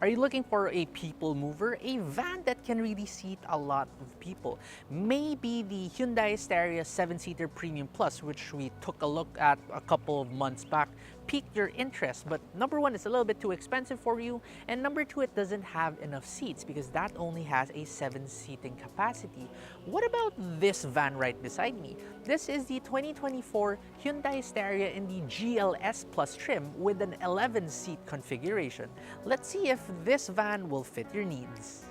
Are you looking for a people mover? A van that can really seat a lot of people? Maybe the Hyundai Staria 7-seater Premium Plus, which we took a look at a couple of months back, piqued your interest. But number one, it's a little bit too expensive for you. And number two, it doesn't have enough seats because that only has a 7-seating capacity. What about this van right beside me? This is the 2024 Hyundai Staria in the GLS Plus trim with an 11-seat configuration. Let's see if this van will fit your needs.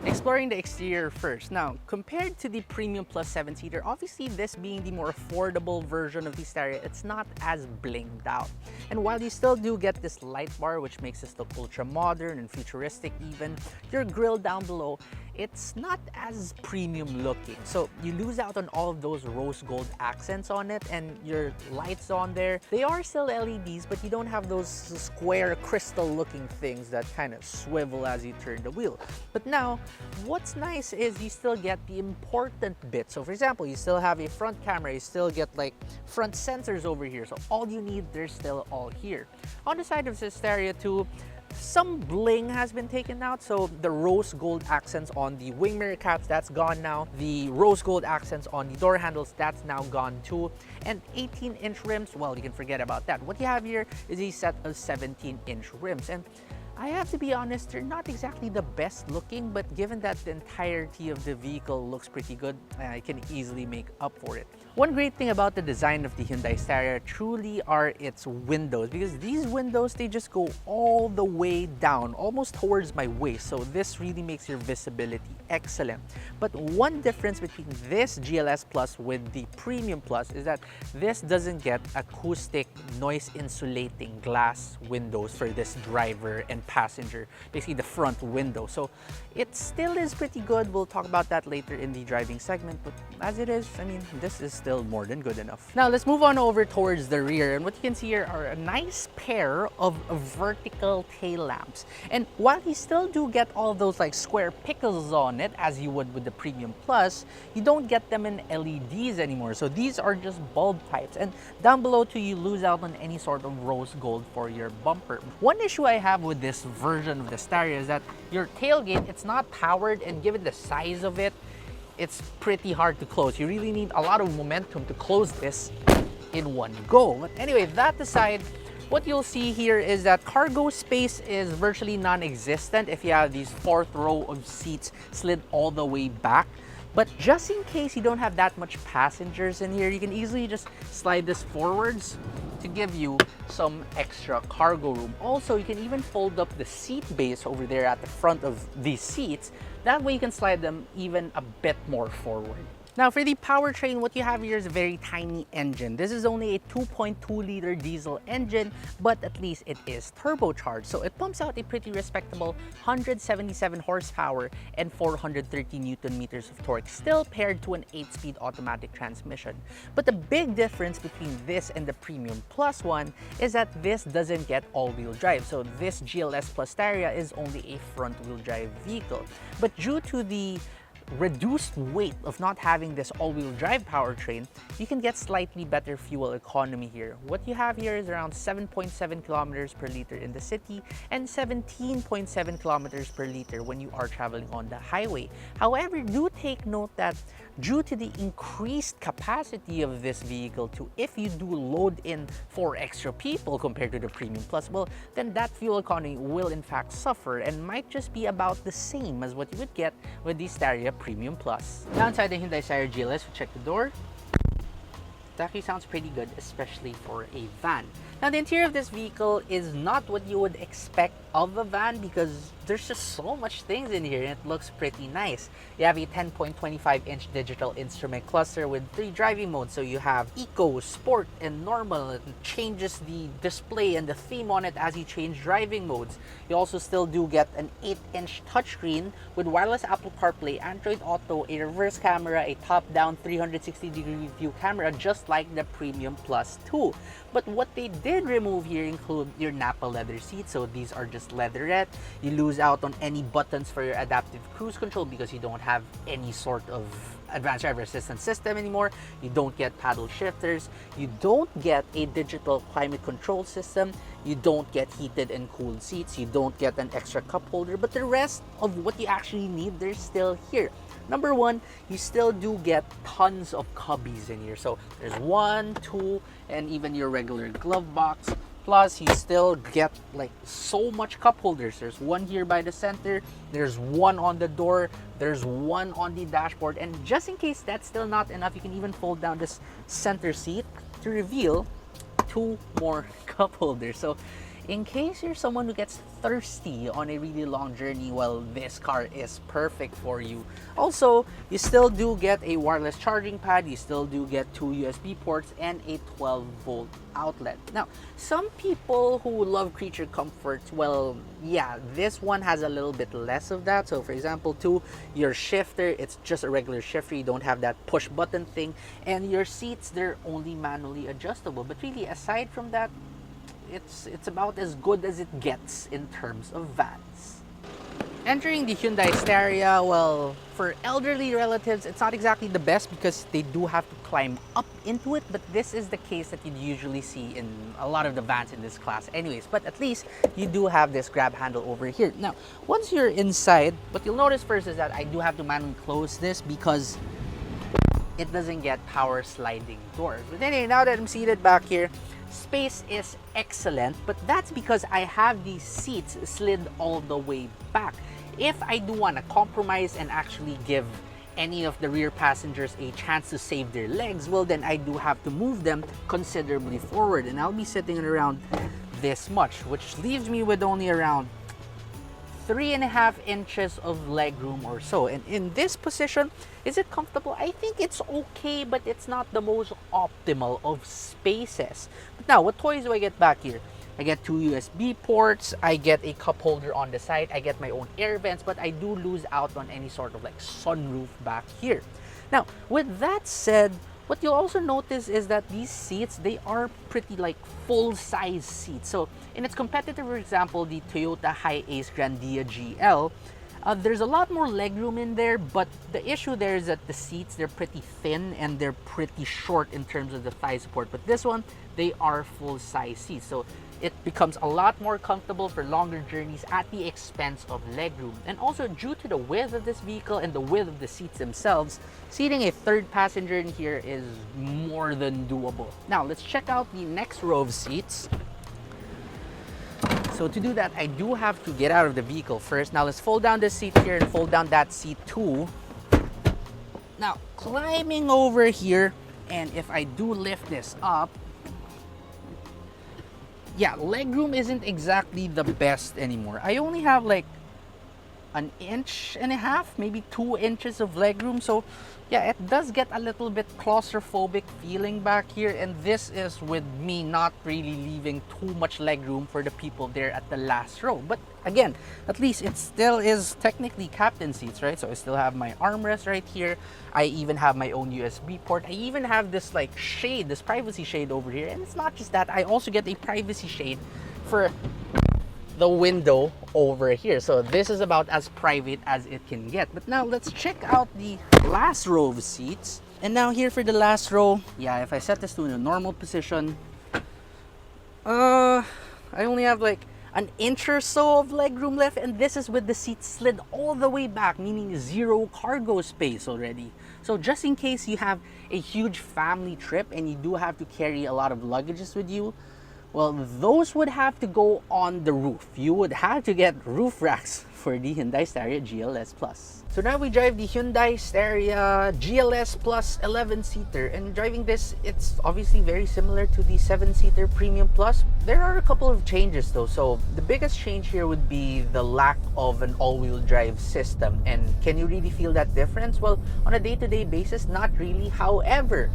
Exploring the exterior first. Now, compared to the Premium Plus 7-seater, obviously this being the more affordable version of the Staria, it's not as blinged out. And while you still do get this light bar, which makes this look ultra modern and futuristic even, your grille down below, it's not as premium looking. So you lose out on all of those rose gold accents on it, and your lights on there, they are still LEDs, but you don't have those square crystal looking things that kind of swivel as you turn the wheel. But now, what's nice is you still get the important bits. So for example, you still have a front camera, you still get like front sensors over here. So all you need, they're still all here. On the side of the Staria too, some bling has been taken out, so the rose gold accents on the wing mirror caps, that's gone now. The rose gold accents on the door handles, that's now gone too. And 18-inch rims, well, you can forget about that. What you have here is a set of 17-inch rims. And I have to be honest, they're not exactly the best looking, but given that the entirety of the vehicle looks pretty good, I can easily make up for it. One great thing about the design of the Hyundai Staria truly are its windows, because these windows, they just go all the way down, almost towards my waist. So this really makes your visibility excellent. But one difference between this GLS Plus with the Premium Plus is that this doesn't get acoustic noise insulating glass windows for this driver and passenger, basically the front window. So it still is pretty good. We'll talk about that later in the driving segment, but as it is, I mean, this is still more than good enough. Now let's move on over towards the rear, and what you can see here are a nice pair of vertical tail lamps. And while you still do get all those like square pickles on it as you would with the Premium Plus, you don't get them in LEDs anymore. So these are just bulb types, and down below too, you lose out on any sort of rose gold for your bumper. One issue I have with this version of the Staria is that your tailgate, it's not powered, and given the size of it, it's pretty hard to close. You really need a lot of momentum to close this in one go. But anyway, that aside, what you'll see here is that cargo space is virtually non-existent if you have these fourth row of seats slid all the way back. But just in case you don't have that much passengers in here, you can easily just slide this forwards to give you some extra cargo room. Also, you can even fold up the seat base over there at the front of these seats. That way you can slide them even a bit more forward. Now for the powertrain, what you have here is a very tiny engine. This is only a 2.2-liter diesel engine, but at least it is turbocharged. So it pumps out a pretty respectable 177 horsepower and 430 Newton meters of torque, still paired to an 8-speed automatic transmission. But the big difference between this and the Premium Plus one is that this doesn't get all-wheel drive. So this GLS Plus Staria is only a front-wheel drive vehicle. But due to the reduced weight of not having this all-wheel drive powertrain, you can get slightly better fuel economy here. What you have here is around 7.7 kilometers per liter in the city and 17.7 kilometers per liter when you are traveling on the highway. However, do take note that due to the increased capacity of this vehicle too, if you do load in 4 extra people compared to the Premium Plus, well, then that fuel economy will in fact suffer and might just be about the same as what you would get with the Staria Premium Plus. Now inside the Hyundai Staria GLS, we check the door. It actually sounds pretty good, especially for a van. Now the interior of this vehicle is not what you would expect of a van because there's just so much things in here and it looks pretty nice. You have a 10.25-inch digital instrument cluster with 3 driving modes. So you have Eco, Sport, and Normal. It changes the display and the theme on it as you change driving modes. You also still do get an 8-inch touchscreen with wireless Apple CarPlay, Android Auto, a reverse camera, a top-down 360-degree view camera, just like the Premium Plus 2. But what they did remove here include your Nappa leather seats. So these are just leatherette. You lose out on any buttons for your adaptive cruise control because you don't have any sort of advanced driver assistance system anymore. You don't get paddle shifters. You don't get a digital climate control system. You don't get heated and cooled seats. You don't get an extra cup holder. But the rest of what you actually need, they're still here. Number one, you still do get tons of cubbies in here. So there's 1, 2, and even your regular glove box. Plus, you still get like so much cup holders. There's one here by the center. There's one on the door. There's one on the dashboard. And just in case that's still not enough, you can even fold down this center seat to reveal 2 more cup holders. So in case you're someone who gets thirsty on a really long journey, well, this car is perfect for you. Also, you still do get a wireless charging pad. You still do get 2 USB ports and a 12-volt outlet. Now, some people who love creature comfort, well, yeah, this one has a little bit less of that. So for example, your shifter, it's just a regular shifter. You don't have that push button thing. And your seats, they're only manually adjustable. But really, aside from that, it's about as good as it gets in terms of vans. Entering the Hyundai Staria, well, for elderly relatives, it's not exactly the best because they do have to climb up into it, but this is the case that you'd usually see in a lot of the vans in this class anyways. But at least you do have this grab handle over here. Now, once you're inside, what you'll notice first is that I do have to manually close this because it doesn't get power sliding doors. But anyway, now that I'm seated back here, space is excellent, but that's because I have these seats slid all the way back. If I do want to compromise and actually give any of the rear passengers a chance to save their legs, well, then I do have to move them considerably forward, and I'll be sitting at around this much, which leaves me with only around 3.5 inches of leg room or so. And in this position, is it comfortable? I think it's okay, but it's not the most optimal of spaces. But now, what toys do I get back here? I get 2 USB ports, I get a cup holder on the side, I get my own air vents, but I do lose out on any sort of like sunroof back here. Now, with that said, what you'll also notice is that these seats, they are pretty like full-size seats. So in its competitor, for example, the Toyota Hi-Ace Grandia GL, there's a lot more legroom in there, but the issue there is that the seats, they're pretty thin and they're pretty short in terms of the thigh support. But this one, they are full-size seats. So it becomes a lot more comfortable for longer journeys at the expense of legroom. And also, due to the width of this vehicle and the width of the seats themselves, seating a third passenger in here is more than doable. Now, let's check out the next row of seats. So to do that, I do have to get out of the vehicle first. Now, let's fold down this seat here and fold down that seat too. Now, climbing over here, and if I do lift this up, yeah, legroom isn't exactly the best anymore. I only have like 1.5 inches, maybe 2 inches of legroom. So yeah, it does get a little bit claustrophobic feeling back here. And this is with me not really leaving too much legroom for the people there at the last row. But again, at least it still is technically captain seats, right? So I still have my armrest right here. I even have my own USB port. I even have this like shade, this privacy shade over here. And it's not just that, I also get a privacy shade for the window over here. So this is about as private as it can get. But now let's check out the last row of seats. And now here for the last row, yeah, if I set this to a normal position, I only have like 1 inch or so of legroom left, and this is with the seat slid all the way back, meaning 0 cargo space already. So just in case you have a huge family trip and you do have to carry a lot of luggages with you, well, those would have to go on the roof. You would have to get roof racks for the Hyundai Staria GLS Plus. So now we drive the Hyundai Staria GLS Plus 11-seater, and driving this, it's obviously very similar to the 7-seater Premium Plus. There are a couple of changes though. So the biggest change here would be the lack of an all-wheel drive system. And can you really feel that difference? Well, on a day-to-day basis, not really. However,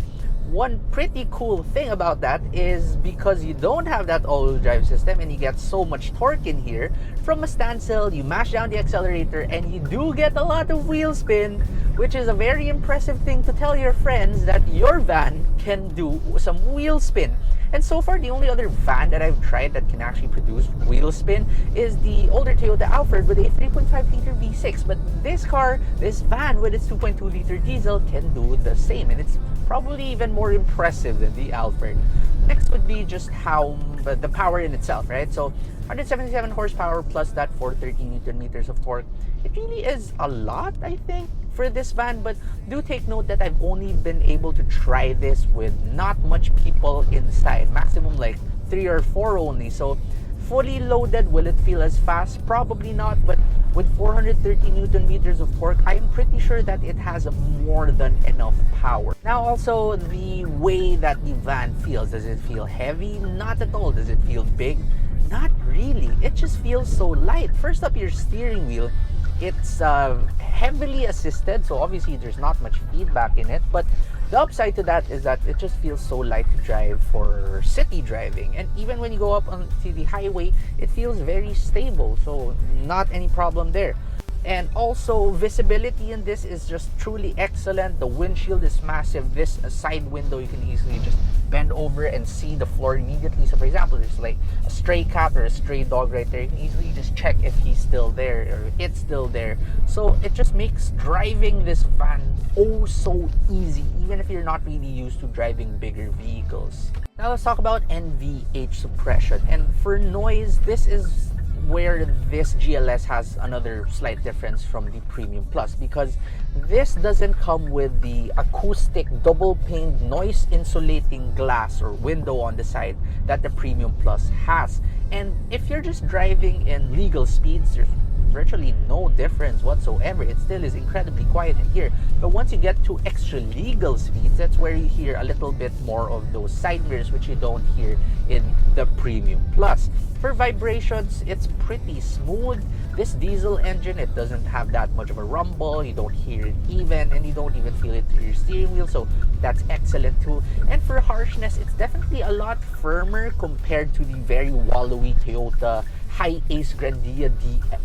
One pretty cool thing about that is because you don't have that all-wheel drive system and you get so much torque in here, from a standstill, you mash down the accelerator and you do get a lot of wheel spin, which is a very impressive thing to tell your friends that your van can do some wheel spin. And so far, the only other van that I've tried that can actually produce wheel spin is the older Toyota Alphard with a 3.5-liter V6. But this car, this van with its 2.2-liter diesel can do the same. And it's probably even more impressive than the Alphard. Next would be just how the power in itself, right? So 177 horsepower plus that 430 Newton meters of torque. It really is a lot, I think, for this van, but do take note that I've only been able to try this with not much people inside, maximum like 3 or 4 only. So fully loaded, will it feel as fast? Probably not, but with 430 Newton meters of torque, I am pretty sure that it has more than enough power. Now also, the way that the van feels, does it feel heavy? Not at all. Does it feel big? Not really. It just feels so light. First up, your steering wheel. It's heavily assisted, so obviously there's not much feedback in it, but the upside to that is that it just feels so light to drive for city driving. And even when you go up onto the highway, it feels very stable, so not any problem there. And also, visibility in this is just truly excellent. The windshield is massive. This side window, you can easily just bend over and see the floor immediately. So for example, there's like a stray cat or a stray dog right there. You can easily just check if he's still there or it's still there. So it just makes driving this van oh so easy, even if you're not really used to driving bigger vehicles. Now let's talk about NVH suppression. And for noise, this is where this GLS has another slight difference from the Premium Plus, because this doesn't come with the acoustic double paned noise insulating glass or window on the side that the Premium Plus has. And if you're just driving in legal speeds, there's virtually no difference whatsoever. It still is incredibly quiet in here. But once you get to extra legal speeds, that's where you hear a little bit more of those side mirrors, which you don't hear in the Premium Plus. For vibrations, it's pretty smooth. This diesel engine, it doesn't have that much of a rumble. You don't hear it even, and you don't even feel it through your steering wheel, so that's excellent too. And for harshness, it's definitely a lot firmer compared to the very wallowy Toyota Hi-Ace Grandia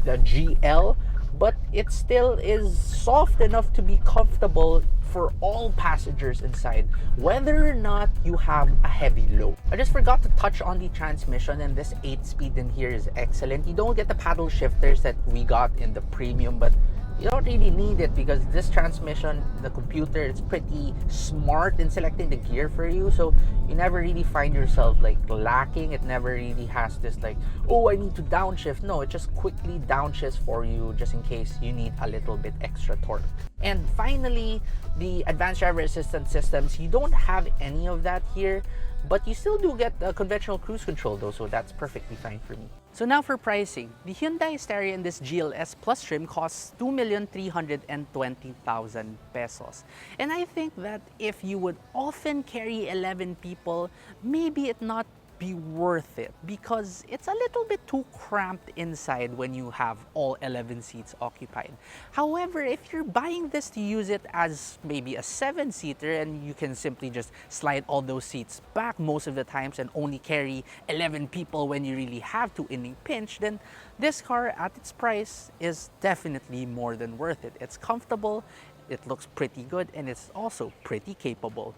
GL, but it still is soft enough to be comfortable for all passengers inside, whether or not you have a heavy load. I just forgot to touch on the transmission, and this 8-speed in here is excellent. You don't get the paddle shifters that we got in the Premium, but you don't really need it because this transmission, the computer, it's pretty smart in selecting the gear for you, so you never really find yourself like lacking. It never really has this like, oh, I need to downshift. No, it just quickly downshifts for you just in case you need a little bit extra torque. And finally, the advanced driver assistance systems, you don't have any of that here, but you still do get conventional cruise control though, so that's perfectly fine for me. So now for pricing, the Hyundai Staria in this GLS Plus trim costs 2,320,000 pesos. And I think that if you would often carry 11 people, maybe it not be worth it because it's a little bit too cramped inside when you have all 11 seats occupied. However, if you're buying this to use it as maybe a 7-seater and you can simply just slide all those seats back most of the times and only carry 11 people when you really have to in a pinch, then this car at its price is definitely more than worth it. It's comfortable, it looks pretty good, and it's also pretty capable.